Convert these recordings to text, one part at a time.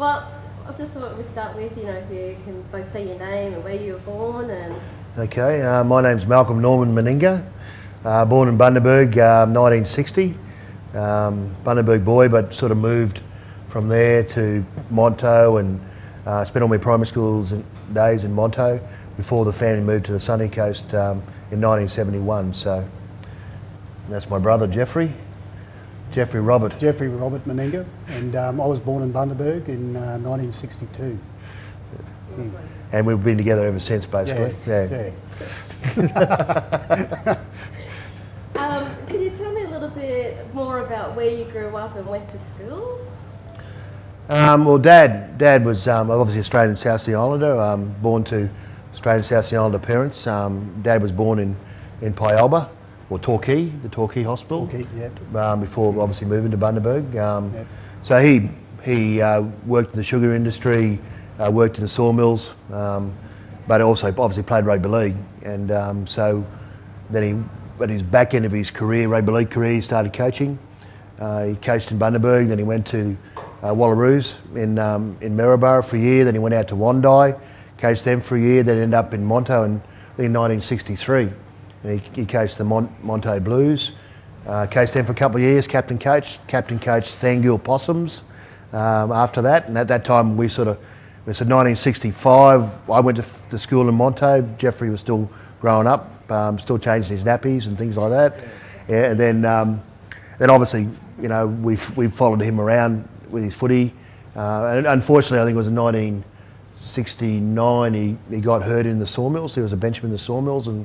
Well, I just thought we'd start with, if you can both say your name and where you were born and... Okay, my name's Malcolm Norman Meninga, born in Bundaberg, 1960. Bundaberg boy, but sort of moved from there to Monto and spent all my primary schools days in Monto before the family moved to the sunny coast in 1971. So that's my brother Geoffrey Robert. Geoffrey Robert Meninga, and I was born in Bundaberg in 1962. And we've been together ever since, basically. Yeah. Can you tell me a little bit more about where you grew up and went to school? Well, Dad was obviously Australian South Sea Islander, born to Australian South Sea Islander parents. Dad was born in Pyalba, or Torquay, the Torquay Hospital. Torquay, yep. Before obviously moving to Bundaberg. Yep. So he worked in the sugar industry, worked in the sawmills, but also obviously played rugby league. And so then at his back end of his career, rugby league career, he started coaching. He coached in Bundaberg, then he went to Wallaroos in Maryborough for a year, then he went out to Wandai, coached them for a year, then ended up in Monto in 1963. And he coached the Monto Blues, coached them for a couple of years, captain coached Thangul Possums after that. And at that time it was 1965, I went to school in Monto. Geoffrey was still growing up, still changing his nappies and things like that. Yeah, and then obviously, we followed him around with his footy. And unfortunately, I think it was in 1969, he got hurt in the sawmills. He was a benchman in the sawmills, and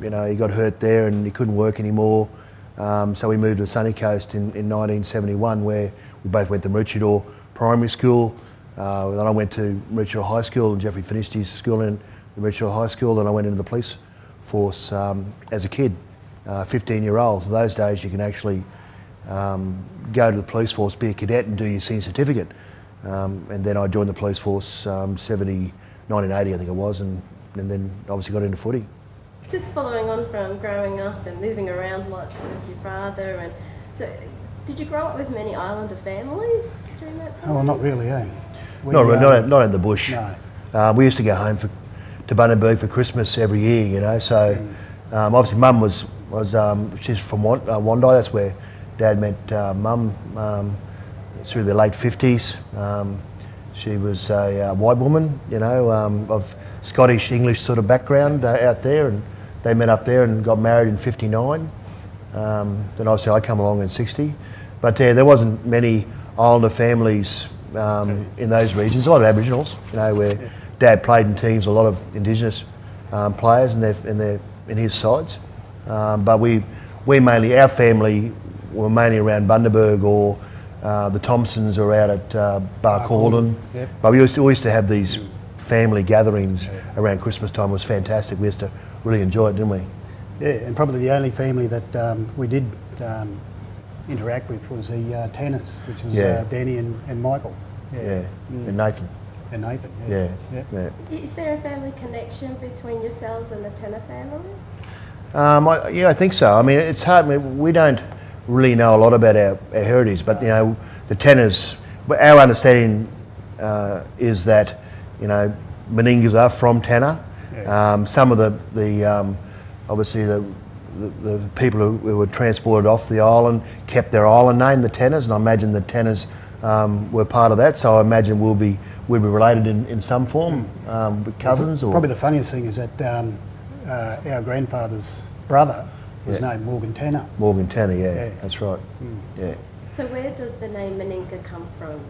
he got hurt there and he couldn't work anymore. So we moved to the sunny coast in 1971, where we both went to Maroochydore Primary School. Then I went to Maroochydore High School, and Geoffrey finished his school in Maroochydore High School. Then I went into the police force as a kid, 15-year-old. So those days you can actually go to the police force, be a cadet and do your senior certificate. And then I joined the police force 1980 I think it was, and then obviously got into footy. Just following on from growing up and moving around lots with your father, and so did you grow up with many Islander families during that time? Oh, well, not really, eh? Not in the bush. No. We used to go home to Bundaberg for Christmas every year, so obviously Mum was she's from Wandai. That's where Dad met Mum through the late 50s. She was a white woman, of Scottish English sort of background out there, and they met up there and got married in 59. Then obviously I come along in 60, but there wasn't many Islander families in those regions. A lot of Aboriginals, where Dad played in teams, a lot of Indigenous players in his sides. But we mainly, our family were mainly around Bundaberg, or the Thompsons are out at Barcaldine. Yep. But we used to have these family gatherings around Christmas time. It was fantastic. We used to really enjoy it, didn't we? Yeah, and probably the only family that we did interact with was the Tanners, which was Danny and Michael. Yeah. And Nathan. And Nathan, Yeah. Is there a family connection between yourselves and the Tanner family? I think so. I mean, it's hard. We don't really know a lot about our heritage, but the Tanners. Our understanding is that Meningas are from Tanner. Yeah. Some of the obviously the people who were transported off the island kept their island name, the Tanners, and I imagine the Tanners were part of that. So I imagine we'll be related in some form, with cousins. Or probably the funniest thing is that our grandfather's brother was named Morgan Tanner. Morgan Tanner, yeah. That's right. Yeah. So where does the name Meninga come from?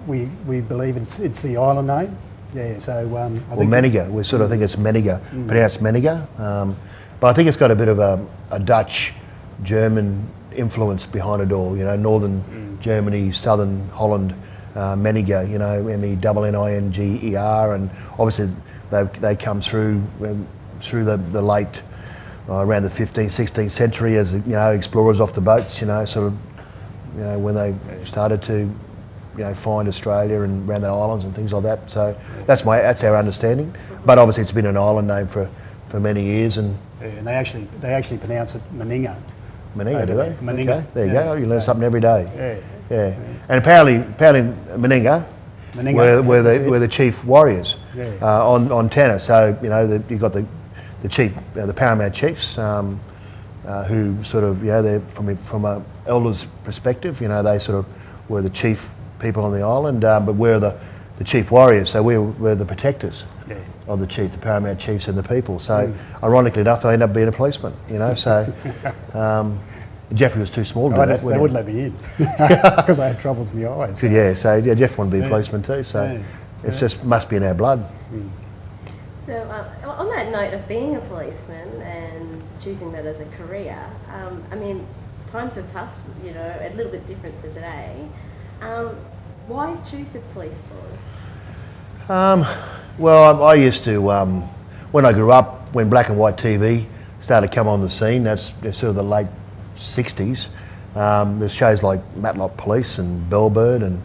We believe it's the island name. Yeah. So Meninga. We sort of think it's Meninga, pronounced Meninga. But I think it's got a bit of a Dutch, German influence behind it all. Northern Germany, Southern Holland, Meninga. Meninginger, and obviously they come through the late around the 15th, 16th century as explorers off the boats. When they started to find Australia and around the islands and things like that. So that's our understanding. But obviously it's been an island name for many years, and they actually pronounce it Meninga. Meninga, do they? Meninga. Okay, there you go. You learn something every day. Yeah. And apparently Meninga were the chief warriors on Tanna. So you got the chief, the paramount chiefs, who sort of they're from a elder's perspective. They sort of were the chief people on the island, but we're the chief warriors. So we're the protectors of the chief, the paramount chiefs, and the people. So ironically enough, they end up being a policeman. So. Geoffrey was too small to do that. They wouldn't let me in because I had trouble with my eyes. So. Yeah, so Jeff wanted to be a policeman too, so it's just must be in our blood. So on that note of being a policeman and choosing that as a career, I mean, times were tough, a little bit different to today. Why choose the police force? Well, I used to, when I grew up, when black and white TV started to come on the scene, that's sort of the late 60s. There's shows like Matlock Police and Bellbird, and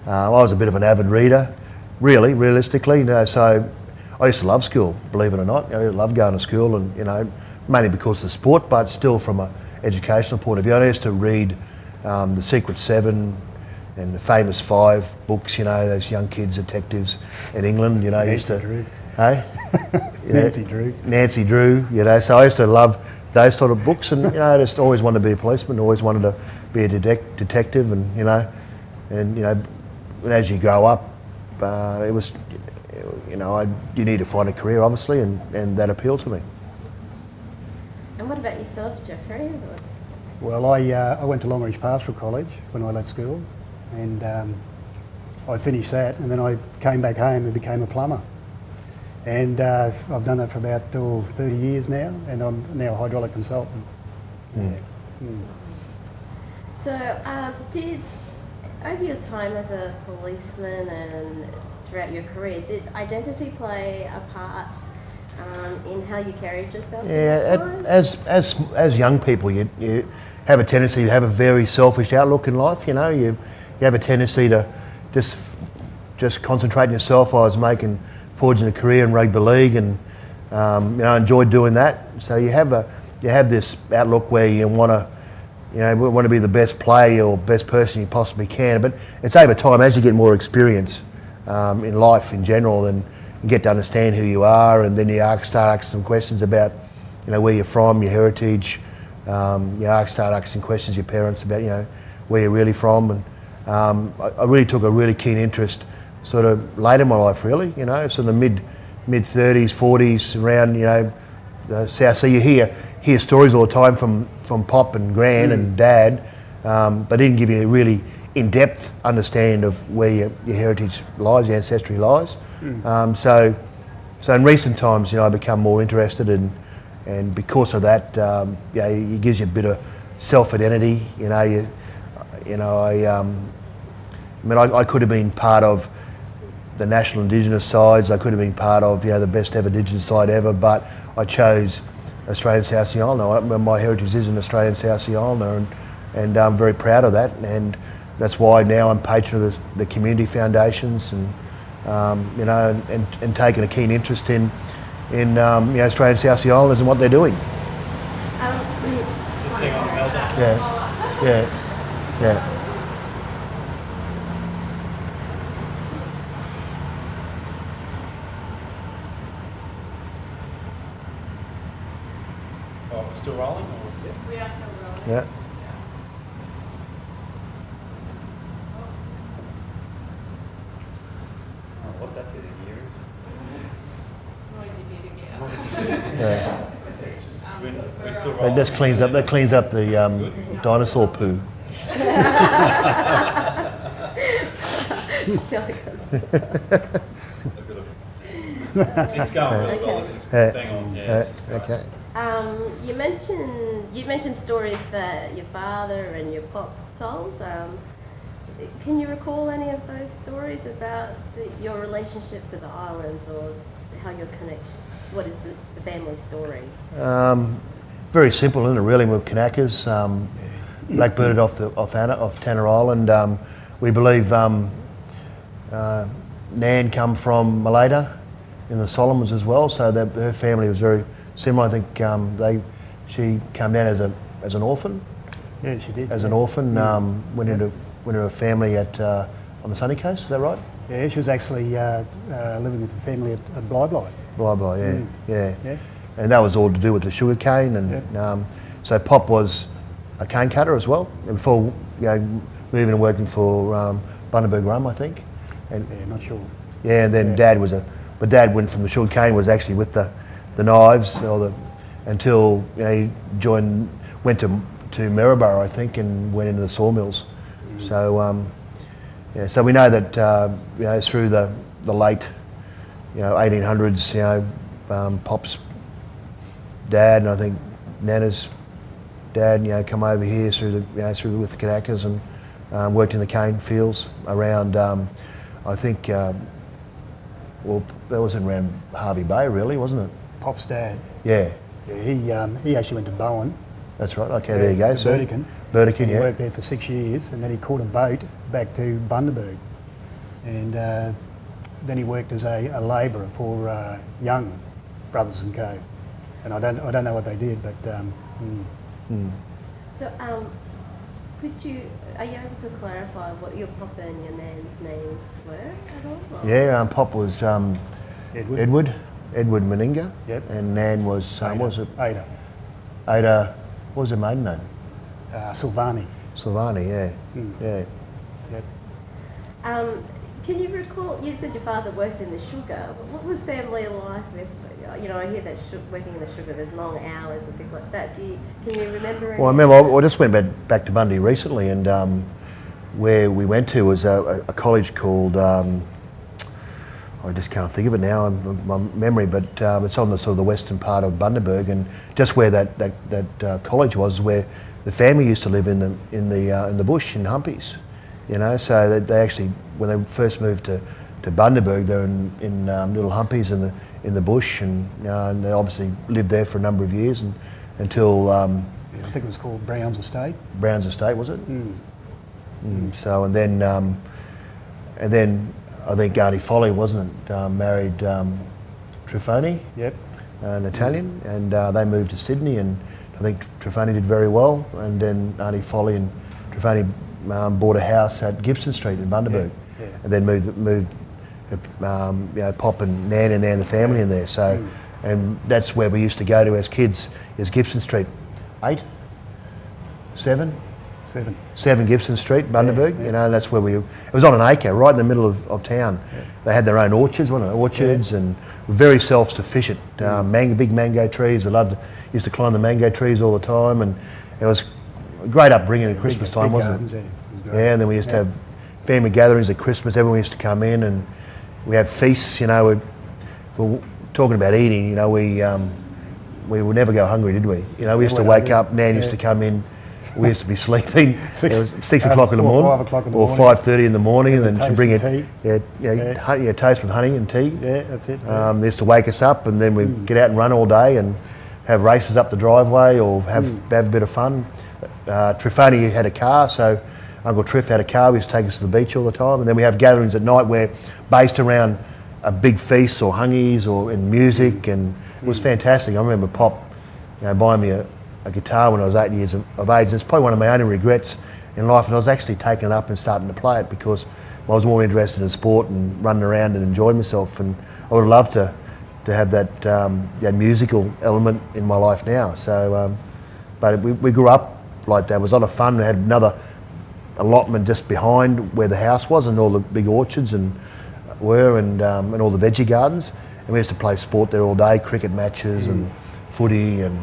I was a bit of an avid reader, realistically. So I used to love school, believe it or not. I loved going to school, and mainly because of the sport, but still from an educational point of view. I used to read The Secret Seven and the Famous Five books. Those young kids detectives in England. Nancy Drew. Hey? Nancy Drew. So I used to love those sort of books, and I just always wanted to be a policeman, always wanted to be a detective, and as you grow up, it was, you need to find a career, obviously, and that appealed to me. And what about yourself, Geoffrey? Well, I went to Longreach Pastoral College when I left school, and I finished that, and then I came back home and became a plumber. And I've done that for about 30 years now, and I'm now a hydraulic consultant. So did, over your time as a policeman and throughout your career, did identity play a part in how you carried yourself? As young people, you have a tendency to have a very selfish outlook in life. You have a tendency to just concentrate on yourself. I was forging a career in rugby league, and I enjoyed doing that. So you have this outlook where you want to be the best player or best person you possibly can. But it's over time, as you get more experience in life in general, and you get to understand who you are, and then you start asking some questions about where you're from, your heritage. Start asking questions your parents about where you're really from, and I really took a really keen interest sort of late in my life, really, sort of mid 30s, 40s, around, the South. So you hear stories all the time from Pop and Gran and Dad, but didn't give you a really in-depth understanding of where your heritage lies, your ancestry lies. So in recent times, I become more interested and because of that, it gives you a bit of self-identity. I could have been part of the National Indigenous sides. I could have been part of the best ever Indigenous side ever, but I chose Australian South Sea Islander. My heritage is an Australian South Sea Islander, and I'm very proud of that. And that's why now I'm patron of the community foundations, and and taking a keen interest in Australian South Sea Islanders and what they're doing. Is this thing on Melbourne? Yeah. Oh, we're still rolling? We are still rolling. Yeah. Oh, what that did in years. Noisy bit again. Yeah. We're still rolling. That cleans up the dinosaur poo. It's going really well. This is bang on. Yes. Okay. You mentioned stories that your father and your pop told. Can you recall any of those stories about your relationship to the islands, or how your connection? What is the family story? Very simple, isn't it? Really, we're Kanakas, blackbirded off Tanna Island. We believe Nan come from Malaita in the Solomons as well, so that her family was very similar. I think she came down as an orphan. Yeah, she did. As an orphan, went into when you were a family at on the sunny coast. Is that right? Yeah, she was actually living with the family at Bly. Blah, yeah, yeah. Yeah. And that was all to do with the sugar cane, and Yep. so Pop was a cane cutter as well, and before moving and working for Bundaberg Rum, I think. And Yeah, not sure. yeah, and then Dad but Dad went from the sugar cane, was actually with the knives, until he went to Maryborough, I think, and went into the sawmills. So so we know that through the late 1800s, Pop's dad and I think Nana's dad, come over here through with the Kanakas and worked in the cane fields around. I think that was around Harvey Bay, really, wasn't it? Pop's dad. Yeah, Yeah, he actually went to Bowen. that's right. Okay, there you go. To Burdekin. Burdekin, He yeah. worked there for 6 years, and then he caught a boat back to Bundaberg, and then he worked as a labourer for Young Brothers and Co. And I don't know what they did, but So, are you able to clarify what your papa and your nan's names were at all? Or? Yeah, Pop was Edward. Edward Meninga, Yep. and Nan was what was it? Ada. Ada. What was her maiden name? Silvani. Silvani. Yeah, yeah. Yep. Can you recall? You said your father worked in the sugar. What was family life with? I hear that working in the sugar, there's long hours and things like that. Can you remember? Well, I remember I just went back to Bundy recently, and where we went to was a college called. I just can't think of it now in my memory, but it's on the sort of the western part of Bundaberg, and just where that college was, where the family used to live in the bush in Humpies, So they actually, when they first moved to Bundaberg, they're in little Humpies in the bush, and they obviously lived there for a number of years, and until Yeah, I think it was called Brown's Estate. Brown's Estate, was it? So and then I think Auntie Folly, wasn't it, married Trifoni, Yep. an Italian, and they moved to Sydney, and I think Trifoni did very well, and then Auntie Folly and Trifoni bought a house at Gibson Street in Bundaberg, Yeah. and then moved Pop and Nan in there and the family in there. So, and that's where we used to go to as kids, is Gibson Street, 7 Gibson Street, Bundaberg, Yeah. And that's where it was on an acre, right in the middle of town. Yeah. They had their own orchards, and very self-sufficient. Big mango trees. Used to climb the mango trees all the time, and it was a great upbringing at Christmas time, big wasn't gardens, it? Yeah, it was great. Yeah, and then we used to have family gatherings at Christmas. Everyone used to come in, and we had feasts. We're talking about eating. We would never go hungry, did we? We used to wake up. Nan used to come in. We used to be sleeping. It was 6 o'clock in the morning, 5 o'clock in the or morning. 5:30 in the morning, and then she'd toast bring and it. Toast with honey and tea. Yeah, that's it. They used to wake us up, and then we'd get out and run all day and have races up the driveway or have a bit of fun. Trifoni had a car, so Uncle Triff had a car. We used to take us to the beach all the time, and then we have gatherings at night where based around a big feast or hungies or in music, and it was fantastic. I remember Pop buying me a guitar when I was 8 years of age, and it's probably one of my only regrets in life, and I was actually taking it up and starting to play it because I was more interested in sport and running around and enjoying myself, and I would have loved to have that musical element in my life now. So, but we grew up like that. It was a lot of fun. We had another allotment just behind where the house was, and all the big orchards and all the veggie gardens, and we used to play sport there all day, cricket matches and footy and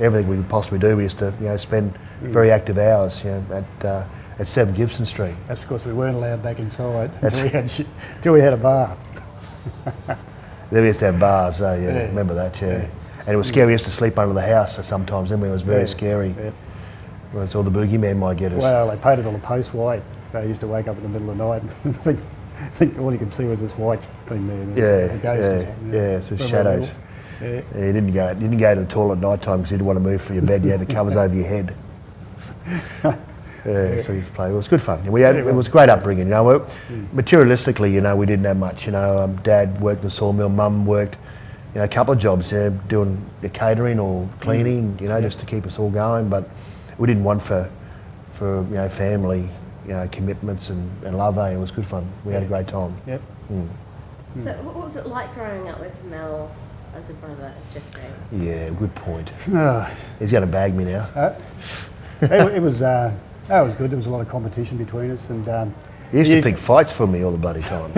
everything we could possibly do. We used to spend very active hours at 7 Gibson Street. That's because we weren't allowed back inside until we had a bath. Then we used to have bars, remember that, And it was scary. We used to sleep under the house sometimes, and it was very scary. Yeah. Whereas all the boogeyman might get us. Well, they painted all the posts white, so you used to wake up in the middle of the night and think all you could see was this white thing there. There's a ghost or something. It's the shadows. Yeah. You didn't go to the toilet at night time because you didn't want to move from your bed. You had the covers over your head. So we used to play. It was good fun. It was great upbringing. Materialistically, we didn't have much. Dad worked in the sawmill. Mum worked, a couple of jobs, doing catering or cleaning, just to keep us all going. But we didn't want for family commitments and love. It was good fun. We had a great time. Yep. So what was it like growing up with Mel as a brother, Geoffrey? Yeah, good point. Ah, He's going to bag me now. it was good. There was a lot of competition between us, and He used to pick fights for me all the bloody time.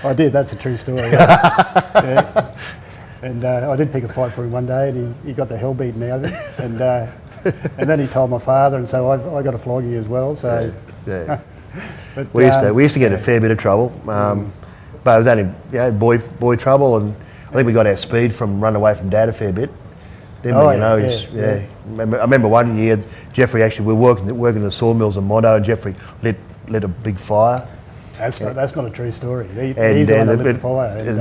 I did. That's a true story. Yeah. And I did pick a fight for him one day, and he got the hell beaten out of him, and then he told my father, and so I got a flogging as well. So Yeah. but, We used to get in a fair bit of trouble, but it was only boy trouble, and I think we got our speed from running away from Dad a fair bit. Didn't we? I remember one year, Geoffrey we were working in the sawmills in Mondo, and Geoffrey lit a big fire. That's not a true story. He's And, the one that uh, lit the fire and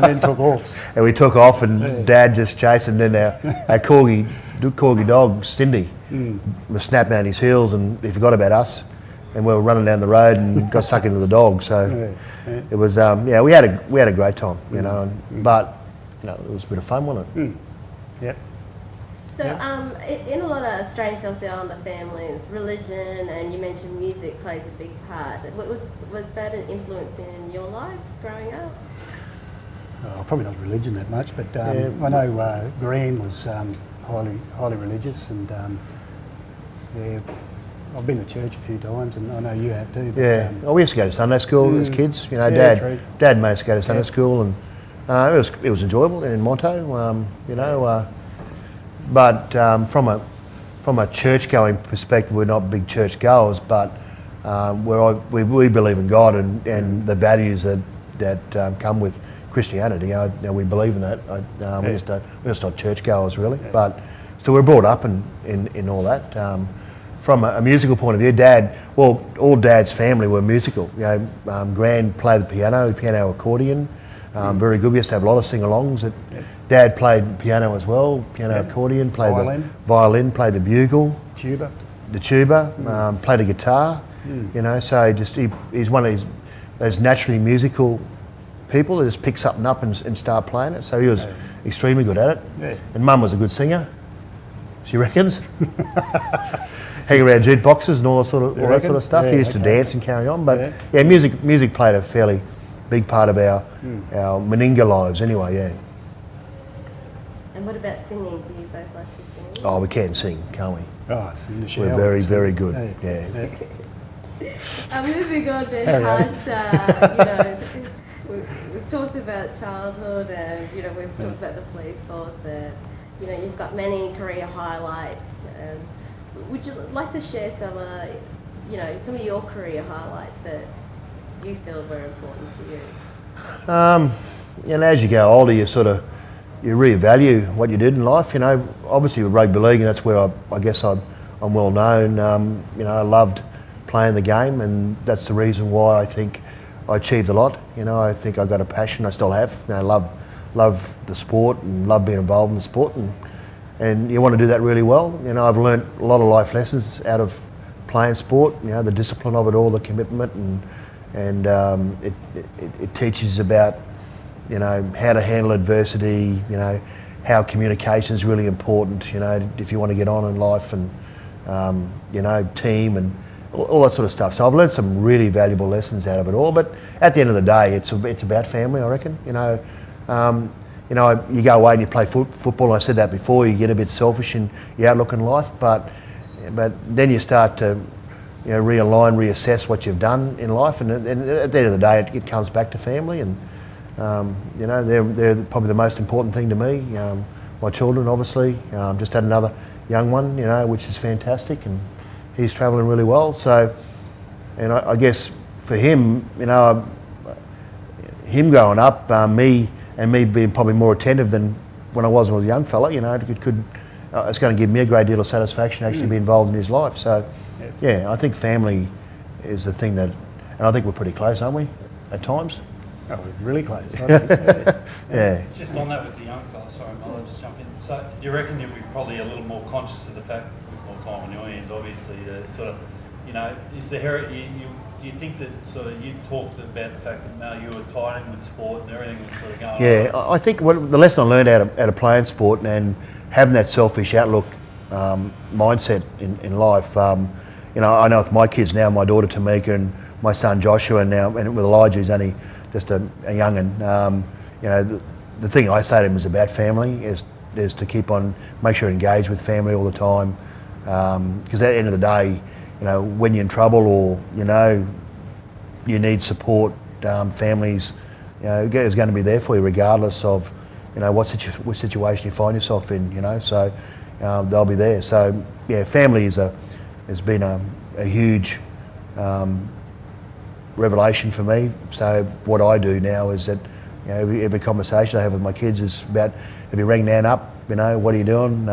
then took off. And we took off, and Dad just chased, and then our corgi dog, Cindy, was snapping at his heels, and he forgot about us, and we were running down the road and got stuck into the dog. So it was, we had a great time, but it was a bit of fun, wasn't it? Yep. So in a lot of Australian South Islander families, religion and you mentioned music plays a big part. Was that an influence in your lives growing up? Probably not religion that much, but I know Gran was highly religious, and I've been to church a few times, and I know you have too. But, we used to go to Sunday school as kids. true. Dad made us go to Sunday school, and it was enjoyable in Monto. But from a church going perspective, we're not big church goers, but we believe in God and the values that come with Christianity. We believe in that. We're just not church goers really, but so we're brought up in all that. From a musical point of view, all Dad's family were musical. Gran played the piano, accordion, very good. We used to have a lot of sing-alongs. Dad played piano as well, accordion, played the violin, played the bugle, tuba, played the guitar. So he's one of those naturally musical people that just pick something up and start playing it. So he was extremely good at it. Yeah. And Mum was a good singer, she reckons. Hang around jukeboxes and all that sort of stuff. He used to dance and carry on, but music played a fairly big part of our Meninga lives anyway. Yeah. And what about singing? Do you both like to sing? Oh, we can sing, can't we? Oh, in the shower. We're very, very good. Moving on then past, we've talked about childhood, and we've talked about the police force, and you've got many career highlights. Would you like to share some of your career highlights that you feel were important to you? As you go older, you reevaluate what you did in life. Obviously with rugby league, and that's where I guess I'm well known. I loved playing the game, and that's the reason why I think I achieved a lot. I think I got a passion. I still have. Love the sport and love being involved in the sport, and you want to do that really well. I've learnt a lot of life lessons out of playing sport. The discipline of it all, the commitment, and it teaches about how to handle adversity, how communication is really important, if you want to get on in life, and, team and all that sort of stuff. So I've learned some really valuable lessons out of it all, but at the end of the day, it's about family, I reckon. You go away and you play football, I said that before, you get a bit selfish in your outlook in life, but then you start to realign, reassess what you've done in life, and at the end of the day, it comes back to family, and they're probably the most important thing to me. My children, obviously, just had another young one, which is fantastic, and he's travelling really well. So, and I guess for him, him growing up, me being probably more attentive than when I was a young fella, it's going to give me a great deal of satisfaction actually be involved in his life. So, I think family is the thing and I think we're pretty close, aren't we, at times? Oh, we're really close. I think. Just on that with the young fella, sorry, I'll just jump in. So, do you reckon you'll be probably a little more conscious of the fact, with more time on your hands, obviously, to sort of, is the do you think that sort of you talked about the fact that now you were tied in with sport and everything was sort of going on? I think the lesson I learned out of playing sport and having that selfish outlook mindset in life, you know, I know with my kids now, my daughter Tamika and my son Joshua now, and with Elijah who's only just a young'un, you know, the thing I say to him is about family, is to keep on, make sure you engage with family all the time, because at the end of the day, you know, when you're in trouble or, you know, you need support, families, you know, is going to be there for you regardless of, you know, what situation you find yourself in, you know, so they'll be there. So yeah, family has been a huge revelation for me. So what I do now is that, you know, every conversation I have with my kids is about, have you rang Nan up, you know, what are you doing?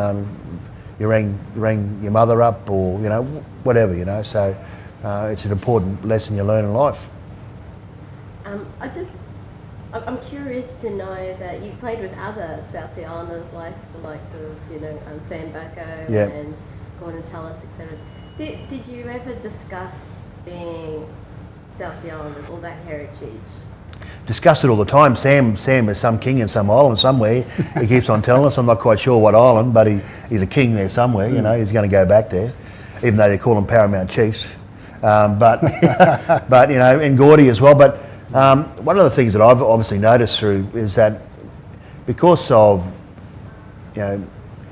You rang your mother up, or, you know, whatever, you know, so it's an important lesson you learn in life. I'm curious to know that you played with other South Sea Islanders, like the likes of, you know, Sam Bacco Yeah. and Gordon Tallis, etc. Did you ever discuss being South Sea Islanders or that heritage? Discuss it all the time. Sam is some king in some island somewhere. He keeps on telling us. I'm not quite sure what island, but he's a king there somewhere. You know, he's going to go back there, even though they call him Paramount Chiefs. But but you know, and Gordy as well. But one of the things that I've obviously noticed through is that because of, you know,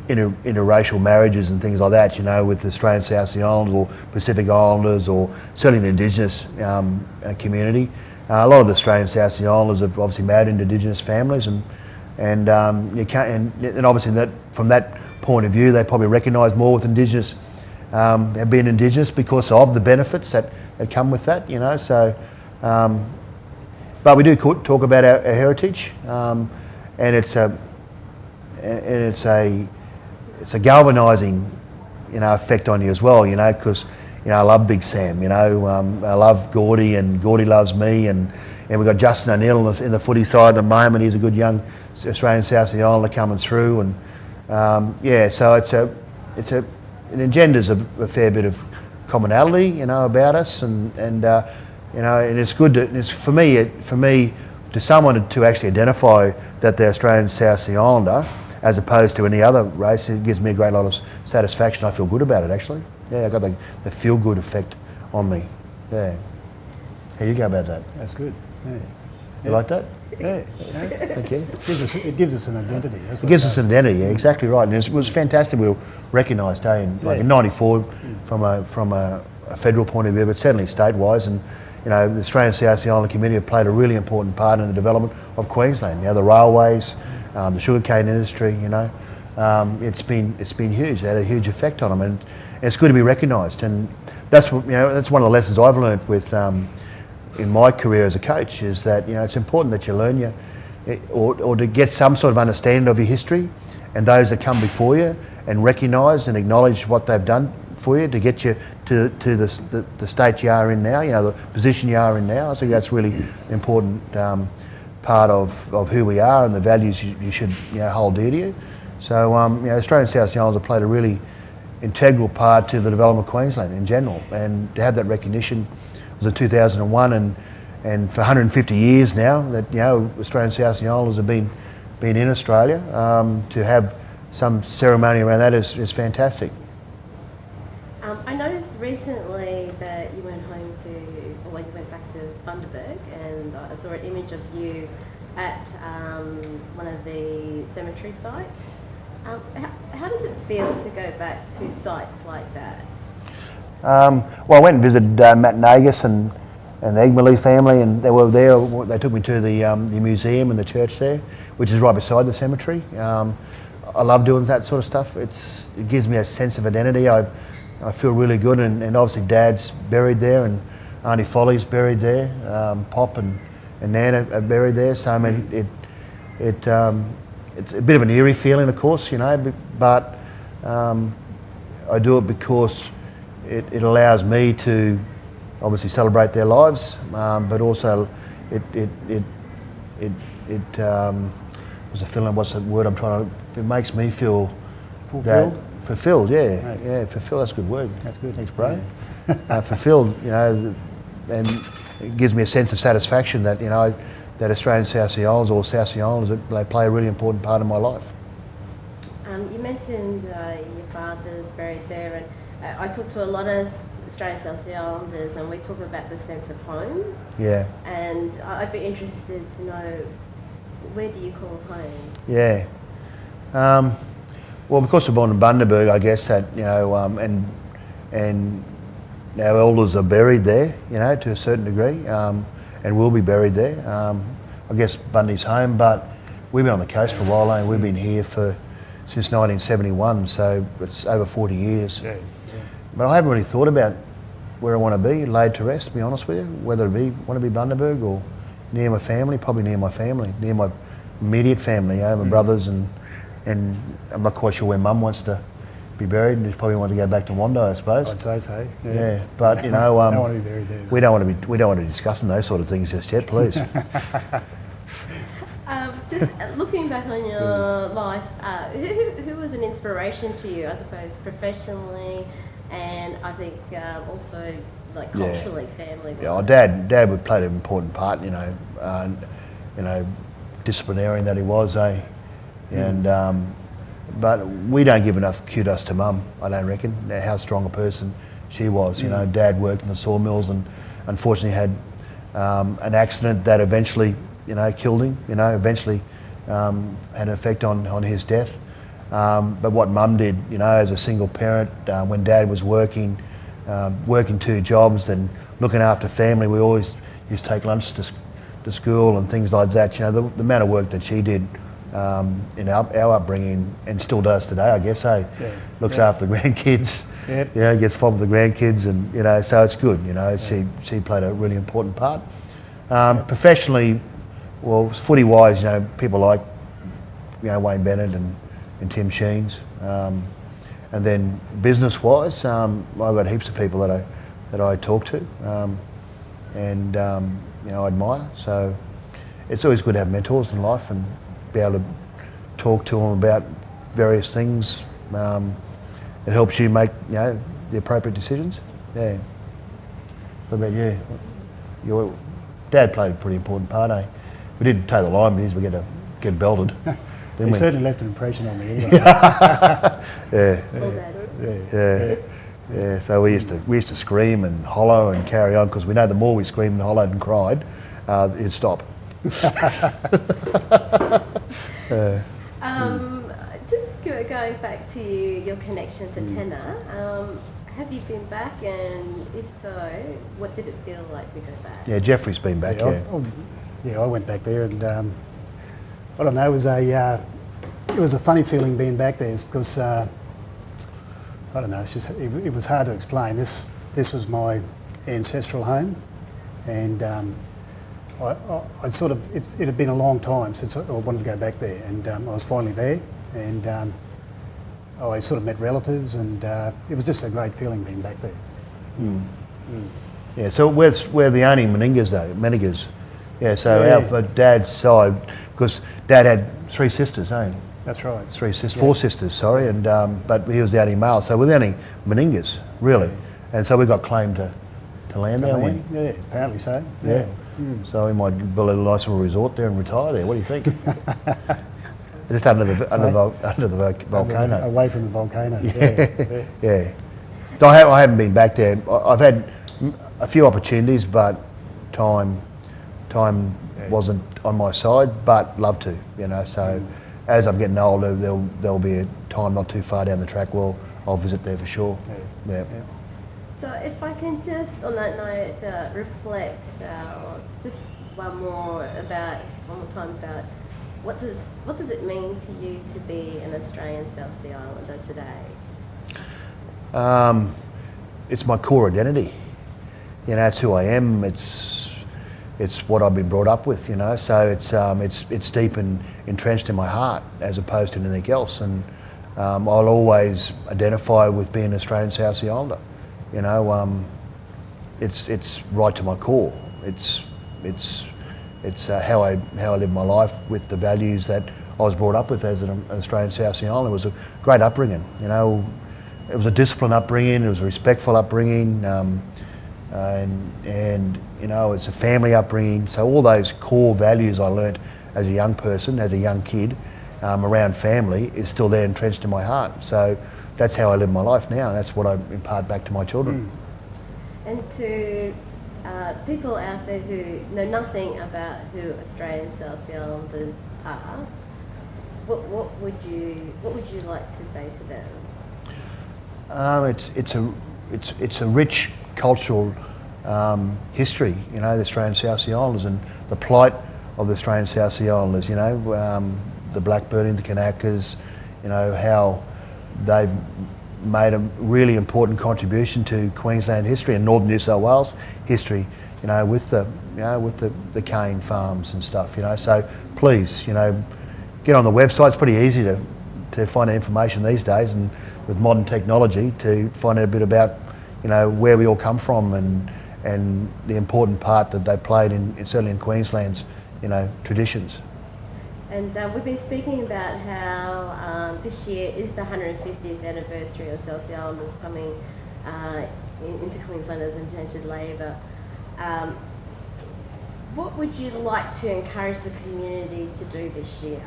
interracial marriages and things like that, you know, with the Australian South Sea Islanders or Pacific Islanders, or certainly the Indigenous community. A lot of the Australian South Sea Islanders have obviously married into Indigenous families, and you can't, and obviously that from that point of view, they probably recognise more with Indigenous, being Indigenous because of the benefits that come with that, you know. So, but we do talk about our heritage, and it's a galvanising, you know, effect on you as well, you know, because, you know, I love Big Sam, you know, I love Gordy, and Gordy loves me, and we've got Justin O'Neill in the footy side at the moment. He's a good young Australian South Sea Islander coming through, and yeah, so it engenders a fair bit of commonality, you know, about us, and you know, and it's good to, it's for me to someone to actually identify that they're Australian South Sea Islander as opposed to any other race. It gives me a great lot of satisfaction. I feel good about it, actually. Yeah, I got the feel good effect on me. Yeah. How you go about that? That's good. Yeah. You like that? Yeah. Thank you. It gives us an identity. That's It what gives does. us an identity, yeah, exactly right. And it was fantastic. We were recognised, in '94 from a federal point of view, but certainly state-wise. And, you know, the Australian South Sea Islander community have played a really important part in the development of Queensland. You know, the railways, the sugarcane industry. You know, it's been huge. It had a huge effect on them, and it's good to be recognised. And that's one of the lessons I've learnt with. In my career as a coach, is that, you know, it's important that you learn or to get some sort of understanding of your history and those that come before you, and recognise and acknowledge what they've done for you to get you to the state you are in now, you know, the position you are in now. I think that's really important part of who we are and the values you should, you know, hold dear to you. So you know, Australian South Sea Islanders have played a really integral part to the development of Queensland in general, and to have that recognition was in 2001, and for 150 years now that, you know, Australian South Sea Islanders have been in Australia, to have some ceremony around that is fantastic. I noticed recently that you went you went back to Bundaberg, and I saw an image of you at one of the cemetery sites. How does it feel to go back to sites like that? Well, I went and visited Matt Nagus and the Egmerly family, and they were there. They took me to the museum and the church there, which is right beside the cemetery. I love doing that sort of stuff. It gives me a sense of identity. I feel really good, and obviously Dad's buried there, and Auntie Folly's buried there. Pop and Nan are buried there. So I mean, it's a bit of an eerie feeling, of course, you know, but I do it because it allows me to obviously celebrate their lives, but also what's the word I'm trying to, it makes me feel Fulfilled? Fulfilled, yeah. Right. Yeah, fulfilled, that's a good word. That's good. Thanks, bro. Fulfilled, you know, and it gives me a sense of satisfaction that, you know, that Australian South Sea Islanders or South Sea Islanders, they play a really important part in my life. You mentioned your father's buried there, and I talked to a lot of Australian South Sea Islanders, and we talk about the sense of home. Yeah. And I'd be interested to know, where do you call home? Yeah. Well, because we're born in Bundaberg, I guess that, you know, and our elders are buried there, you know, to a certain degree, and will be buried there. I guess Bundy's home, but we've been on the coast for a while, and we've been here since 1971, so it's over 40 years. Yeah. But I haven't really thought about where I want to be, laid to rest, to be honest with you, whether want to be Bundaberg or near my family, probably near my family, near my immediate family, you know, my brothers, and I'm not quite sure where Mum wants to be buried, and just probably want to go back to Wanda, I suppose. I'd say so. Yeah, but you know, don't want to be buried there. we don't want to be discussing those sort of things just yet, please. Just looking back on your life, who was an inspiration to you, I suppose, professionally, and I think also like culturally, family. Yeah, well, Dad would play an important part, you know, disciplinarian that he was, and but we don't give enough kudos to Mum, I don't reckon, how strong a person she was. You know, Dad worked in the sawmills and unfortunately had an accident that eventually, you know, killed him, you know, eventually had an effect on his death. But what Mum did, you know, as a single parent, when Dad was working 2 jobs and looking after family, we always used to take lunch to school and things like that. You know, the amount of work that she did in our upbringing, and still does today, I guess, looks after the grandkids, you know, gets involved with the grandkids, and, you know, so it's good, you know, she played a really important part. Professionally, well, footy-wise, you know, people like, you know, Wayne Bennett and Tim Sheens, and then business-wise, I've got heaps of people that I talk to, and you know, I admire. So it's always good to have mentors in life and be able to talk to them about various things. It helps you make, you know, the appropriate decisions. Yeah. What about you? Your Dad played a pretty important part, eh? We didn't toe the line, but we get belted. He certainly left an impression on me anyway. Yeah. So we used to scream and hollow and carry on, because we know the more we screamed and hollowed and cried, it'd stop. Just going back to your connection to tenor, have you been back, and if so, what did it feel like to go back? Yeah, Geoffrey's been back. I went back there, and I don't know, it was a funny feeling being back there, because I don't know, it was hard to explain. This was my ancestral home, and I'd sort of, it had been a long time since I wanted to go back there, and I was finally there, and I sort of met relatives, and it was just a great feeling being back there. Yeah, so we're the only Meningas. Yeah, so our Dad's side, because Dad had 3 sisters, eh? That's right. 4 sisters, sorry, and but he was the only male, so we're the only Meningas, really, and so we got claim to land there. Yeah, apparently so. Yeah. So we might build a nice little resort there and retire there. What do you think? Just under the volcano. Away from the volcano. Yeah. So I haven't been back there. I've had a few opportunities, but time wasn't on my side. But love to, you know. So as I'm getting older, there'll be a time not too far down the track. Well, I'll visit there for sure. Yeah. So if I can just, on that note, reflect just one more time about what does it mean to you to be an Australian South Sea Islander today? It's my core identity. You know, it's who I am. It's what I've been brought up with. You know, so it's deep and entrenched in my heart as opposed to anything else. And I'll always identify with being an Australian South Sea Islander. You know, it's right to my core. It's how I live my life with the values that I was brought up with as an Australian South Sea Islander. It was a great upbringing. You know, it was a disciplined upbringing. It was a respectful upbringing, and you know, it's a family upbringing. So all those core values I learnt as a young person, as a young kid, around family, is still there entrenched in my heart. So that's how I live my life now. That's what I impart back to my children. And to people out there who know nothing about who Australian South Sea Islanders are, what would you like to say to them? It's a rich cultural history, you know, the Australian South Sea Islanders and the plight of the Australian South Sea Islanders, you know, the Blackburn, the Kanakas, you know, how they've made a really important contribution to Queensland history and Northern New South Wales history, you know, with the cane farms and stuff, you know. So please, you know, get on the website. It's pretty easy to find out information these days, and with modern technology to find out a bit about, you know, where we all come from and the important part that they played in certainly in Queensland's, you know, traditions. And we've been speaking about how this year is the 150th anniversary of South Sea Islanders coming into Queensland as indentured labour. What would you like to encourage the community to do this year?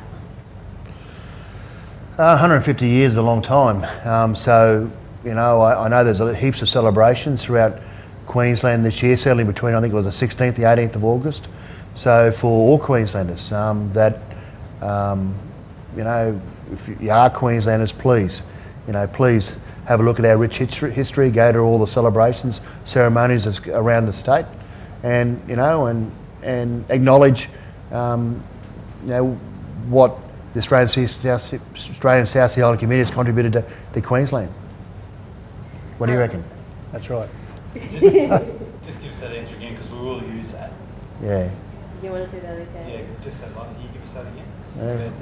150 years is a long time. So, you know, I know there's heaps of celebrations throughout Queensland this year, certainly between, I think it was the 16th, the 18th of August. So for all Queenslanders you know, if you are Queenslanders, please, you know, please have a look at our rich history, go to all the celebrations, ceremonies around the state, and, you know, and acknowledge, you know, what the Australian South Sea Island community has contributed to Queensland. What do you reckon? That's right. Just give us that answer again, because we will use that. Yeah. Do you want to do that again? Yeah, just that line. Can you give us that again?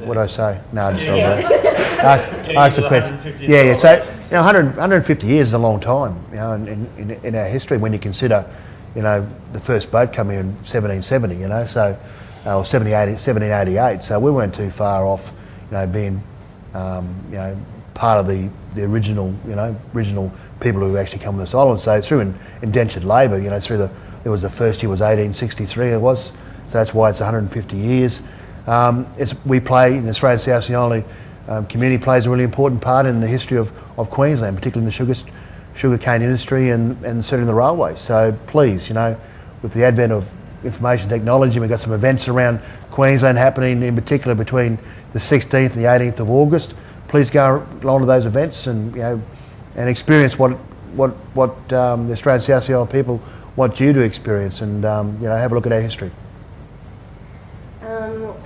What did I say? No, just Getting ask into the the question. 150th Yeah. So, celebrations. you know, 150 years is a long time, you know, in our history when you consider, you know, the first boat coming in 1770, you know, so, or 1788. So we weren't too far off, you know, being, you know, part of the original, you know, original people who actually come to this island. So through indentured labour, you know, there was the first year was 1863 it was, so that's why it's 150 years. We play in the Australian South Sea Island community plays a really important part in the history of Queensland, particularly in the sugarcane industry and certainly the railways. So please, you know, with the advent of information technology, we've got some events around Queensland happening, in particular between the 16th and the 18th of August. Please go along to those events and, you know, and experience what the Australian South Sea Island people want you to experience, and you know, have a look at our history.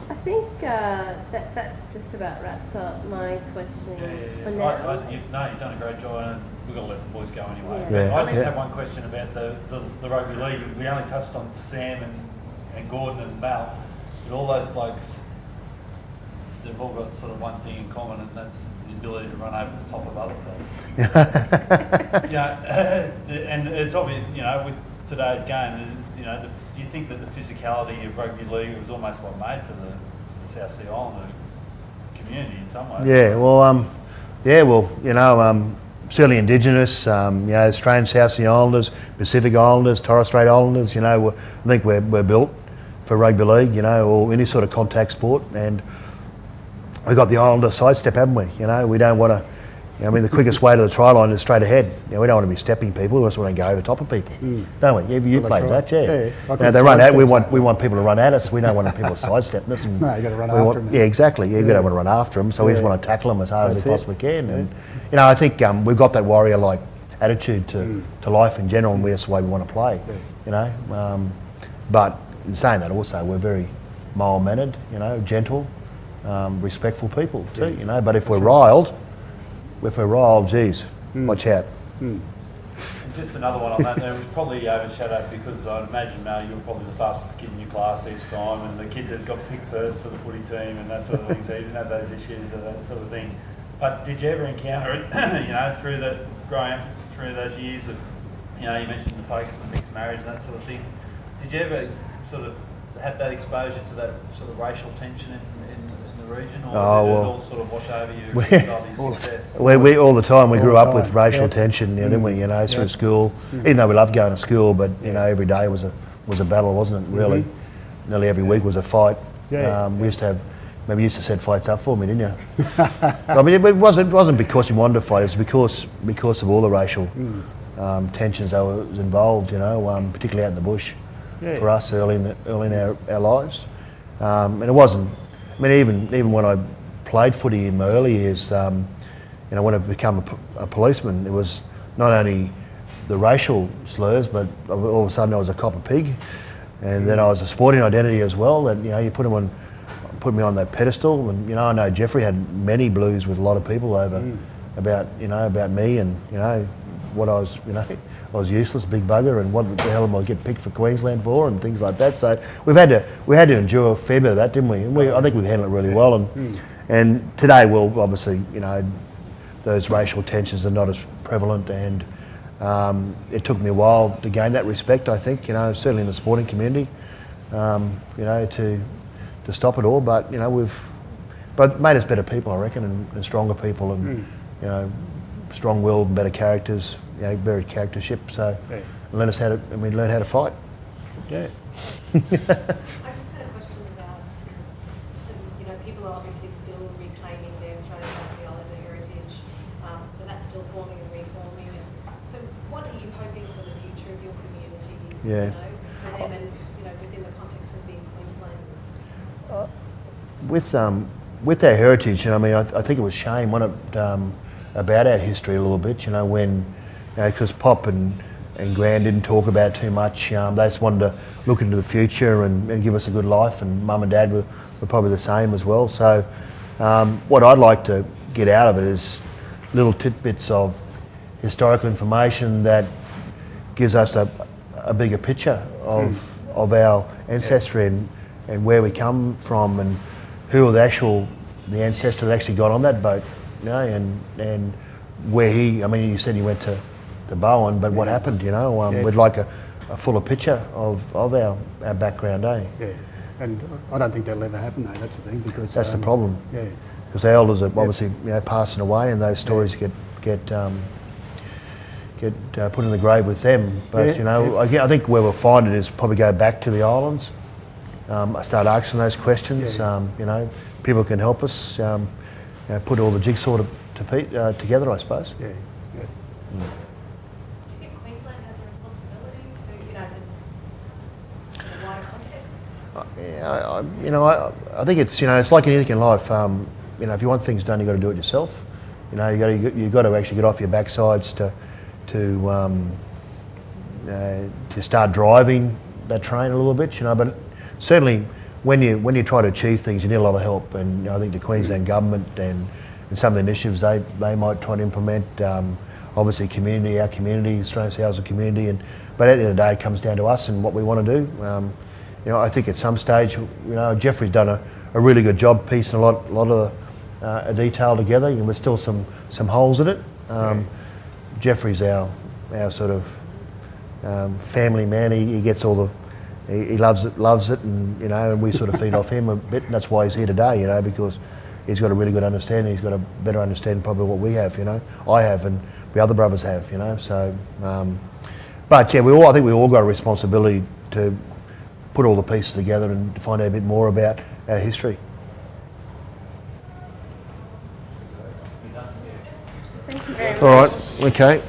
I think that just about wraps up my questioning for No, now. you've done a great job, and we've got to let the boys go anyway. Yeah. But I just Yeah. have one question about the rugby league. We only touched on Sam and Gordon and Mal, but all those blokes, they've all got sort of one thing in common, and that's the ability to run over the top of other fellas. Yeah, and it's obvious, you know, with today's game, you know, do you think that the physicality of rugby league was almost like made for the South Sea Islander community in some ways? Yeah, well, you know, certainly Indigenous, you know, Australian South Sea Islanders, Pacific Islanders, Torres Strait Islanders, you know, I think we're built for rugby league, you know, or any sort of contact sport, and we've got the Islander sidestep, haven't we? You know, we don't want to, you know, I mean, the quickest way to the try line is straight ahead. You know, we don't want to be stepping people, we just want to go over top of people, don't we? You Well, played that's that, right. yeah. Yeah, I Now, could they run out, sidestep we want people to run at us, we don't want people sidestepping us. And No, you got to run after them. Yeah, exactly, you don't want to run after them, so we just Yeah. want to tackle them as hard as That's we it. possibly can. And, you know, I think we've got that warrior-like attitude to life in general, and that's the way we want to play, you know. But in saying that also, we're very mild-mannered, you know, gentle, respectful people too, you know. But if we're riled, geez, watch out. And just another one on that, it was probably overshadowed because I'd imagine, Mel, you were probably the fastest kid in your class each time, and the kid that got picked first for the footy team and that sort of thing, so you didn't have those issues or that sort of thing. But did you ever encounter it, you know, through that, growing up through those years of, you know, you mentioned the folks and the mixed marriage and that sort of thing. Did you ever sort of have that exposure to that sort of racial tension in the region, or did it all sort of wash over you as a result of your success? We all the time, we All grew the up with time, racial yeah. tension, you know, didn't we, you know, through Yeah. school, even though we loved going to school, but, you know, every day was a battle, wasn't it, really? Nearly every week was a fight. Yeah. We used to have, maybe you used to set fights up for me, didn't you? I mean, it wasn't because you wanted to fight, it was because of all the racial tensions that was involved, particularly out in the bush Yeah. for us early in our lives. And it wasn't. I mean, even when I played footy in my early years, when I became a policeman, it was not only the racial slurs, but all of a sudden I was a copper pig, and then I was a sporting identity as well. That you put me on that pedestal, and I know Geoffrey had many blues with a lot of people over about me, and what I was I was useless, big bugger, and what the hell am I get picked for Queensland for, and things like that. So we had to endure a fair bit of that, didn't we? And I think we handled it really well. And today, well, obviously, those racial tensions are not as prevalent, and it took me a while to gain that respect. I think, certainly in the sporting community, to stop it all. But but made us better people, I reckon, and stronger people, and strong-willed and better characters, better charactership. So we learned how to fight. Yeah. I just had a question about, people are obviously still reclaiming their Australian New Islander heritage, so that's still forming and reforming. So what are you hoping for the future of your community, for them and, within the context of being Queenslanders? With our heritage, I think it was shame, wasn't it, about our history a little bit, when, because Pop and Gran didn't talk about it too much. They just wanted to look into the future and give us a good life, and Mum and Dad were probably the same as well. So what I'd like to get out of it is little tidbits of historical information that gives us a bigger picture of our ancestry and where we come from, and who are the ancestors that actually got on that boat, and where you said he went to Bowen, but what happened, we'd like a fuller picture of our background, Yeah, and I don't think that'll ever happen, though. That's the thing, because that's the problem. Yeah, because our elders are obviously passing away, and those stories get put in the grave with them. But I think where we'll find it is probably go back to the islands. I start asking those questions. People can help us put all the jigsaw together, I suppose. Yeah. Do you think Queensland has a responsibility to, as in a wider context? I think it's like anything in life. If you want things done, you've got to do it yourself. You've got to actually get off your backsides to start driving that train a little bit. But certainly when you try to achieve things, you need a lot of help. And I think the Queensland government and some of the initiatives they might try to implement. Obviously, our community, Australian Housing community, but at the end of the day, it comes down to us and what we want to do. I think at some stage, Geoffrey's done a really good job piecing a lot of detail together, and there's still some holes in it. Geoffrey's our sort of family man. He gets all the he loves it, and we sort of feed off him a bit, and that's why he's here today. Because he's got a really good understanding. He's got a better understanding probably what we have. I have, and the other brothers have. So, but yeah, I think we all got a responsibility to put all the pieces together and to find out a bit more about our history. Thank you very much. All right. Okay.